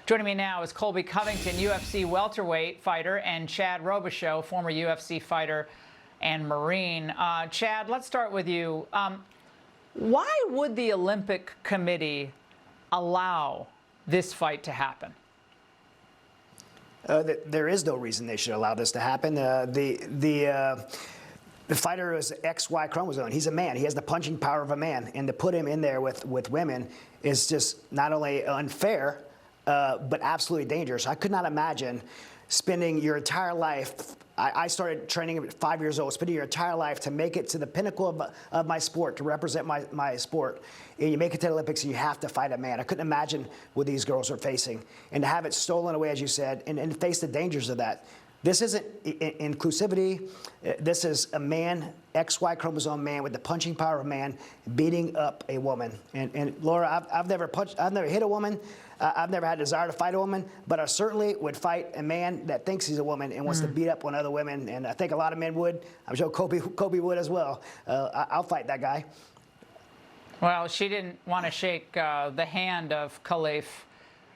Joining me now is Colby Covington, UFC welterweight fighter, and Chad Robichaux, former UFC fighter and Marine. Chad, let's start with you. Why would the Olympic Committee allow this fight to happen? There is no reason they should allow this to happen. The fighter is XY chromosome. He's a man. He has the punching power of a man. And to put him in there with women is just not only unfair, but absolutely dangerous. I could not imagine spending your entire life. I started training at 5 years old, spending your entire life to make it to the pinnacle of my sport, to represent my sport. And you make it to the Olympics and you have to fight a man. I couldn't imagine what these girls are facing. And to have it stolen away, as you said, and face the dangers of that. This isn't inclusivity. This is a man, XY chromosome man with the punching power of a man beating up a woman. And Laura, I've never hit a woman. I've never had a desire to fight a woman, but I certainly would fight a man that thinks he's a woman and wants to beat up on other women. And I think a lot of men would. I'm sure Kobe would as well. I'll fight that guy. Well, she didn't want to shake the hand of Khalif.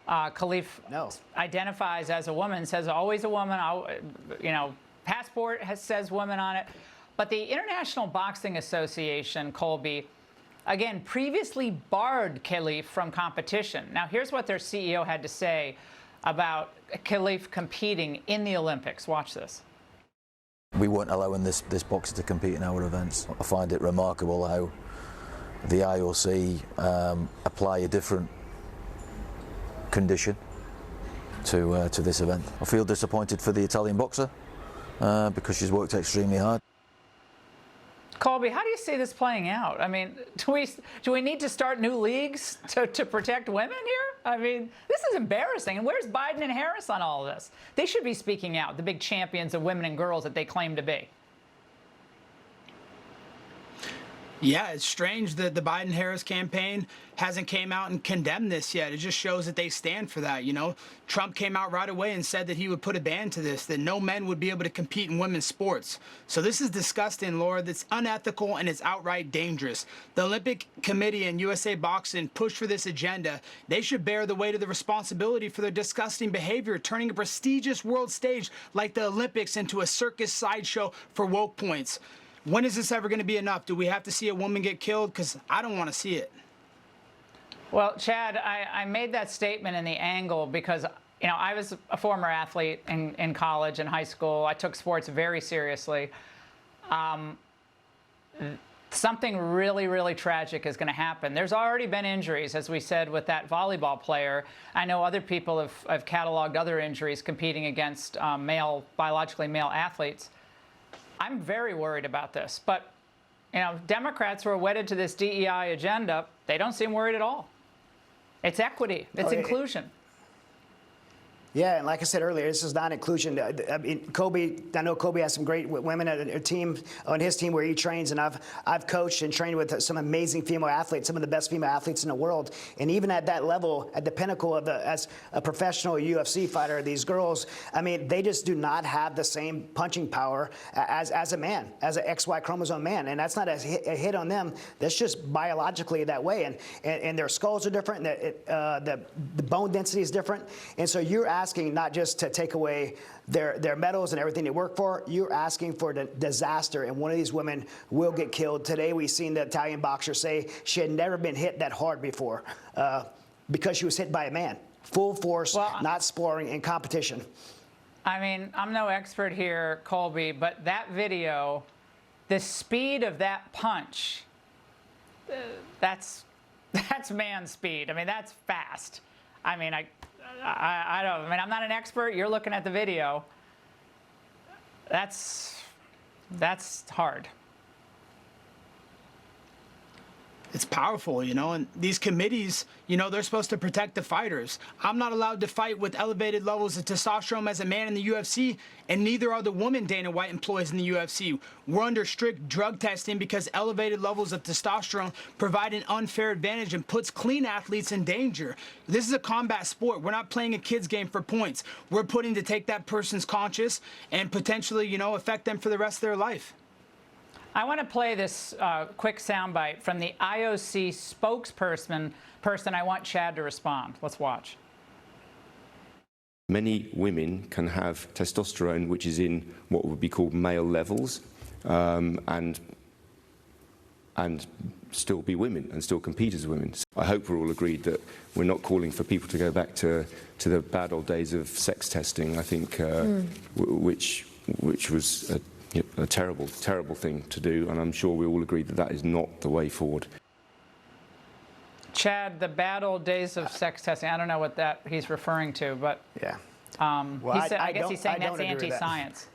Khalif identifies as a woman, says always a woman, passport says woman on it. But the International Boxing Association, Colby, again, previously barred Khalif from competition. Now, here's what their CEO had to say about Khalif competing in the Olympics. Watch this. We weren't allowing this boxer to compete in our events. I find it remarkable how the IOC apply a different condition to this event. I feel disappointed for the Italian boxer because she's worked extremely hard. Colby, how do you see this playing out? I mean, do we need to start new leagues to protect women here? I mean, this is embarrassing. And where's Biden and Harris on all of this? They should be speaking out, the big champions of women and girls that they claim to be. Yeah, it's strange that the Biden-Harris campaign hasn't came out and condemned this yet. It just shows that they stand for that, you know. Trump came out right away and said that he would put a ban to this, that no men would be able to compete in women's sports. So this is disgusting, Laura. That's unethical and it's outright dangerous. The Olympic Committee and USA Boxing push for this agenda. They should bear the weight of the responsibility for their disgusting behavior, turning a prestigious world stage like the Olympics into a circus sideshow for woke points. When is this ever going to be enough? Do we have to see a woman get killed? Because I don't want to see it. Well, Chad, I made that statement in the angle because, you know, I was a former athlete in college and high school. I took sports very seriously. Something really, really tragic is going to happen. There's already been injuries, as we said, with that volleyball player. I know other people have cataloged other injuries competing against biologically male athletes. I'm very worried about this, but you know, Democrats who are wedded to this DEI agenda, they don't seem worried at all. It's equity, it's inclusion. Yeah, and like I said earlier, this is not inclusion. I mean, Kobe, I know Kobe has some great women on his team where he trains, and I've coached and trained with some amazing female athletes, some of the best female athletes in the world. And even at that level, at the pinnacle of as a professional UFC fighter, these girls, I mean, they just do not have the same punching power as a man, as an XY chromosome man. And that's not a hit on them. That's just biologically that way. And their skulls are different, and the bone density is different. And so you're asking not just to take away their medals and everything they work for, you're asking for the disaster, and one of these women will get killed. Today we've seen the Italian boxer say she had never been hit that hard before because she was hit by a man. Full force, not sparring, in competition. I mean, I'm no expert here, Colby, but that video, the speed of that punch, that's man speed. I mean, that's fast. I mean, I don't. I mean, I'm not an expert. You're looking at the video. That's hard. It's powerful, you know, and these committees, you know, they're supposed to protect the fighters. I'm not allowed to fight with elevated levels of testosterone as a man in the UFC, and neither are the women Dana White employs in the UFC. We're under strict drug testing because elevated levels of testosterone provide an unfair advantage and puts clean athletes in danger. This is a combat sport. We're not playing a kid's game for points. We're putting to take that person's conscience and potentially, you know, affect them for the rest of their life. I want to play this quick soundbite from the IOC spokesperson. I want Chad to respond. Let's watch. Many women can have testosterone which is in what would be called male levels, and still be women and still compete as women. So I hope we're all agreed that we're not calling for people to go back to the bad old days of sex testing, I think, which was a terrible, terrible thing to do, and I'm sure we all agree that that is not the way forward. Chad, the bad old days of sex testing, I don't know what that he's referring to, but Yeah. Well, I guess he's saying that's anti-science.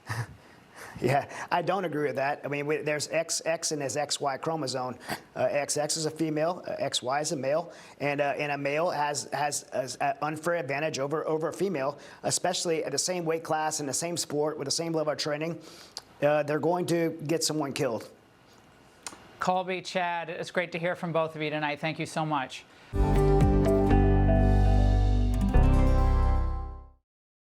Yeah, I don't agree with that. I mean, there's XX and there's XY chromosome. XX is a female, XY is a male, and a male has an unfair advantage over a female, especially at the same weight class in the same sport with the same level of training. They're going to get someone killed. Colby, Chad, it's great to hear from both of you tonight. Thank you so much.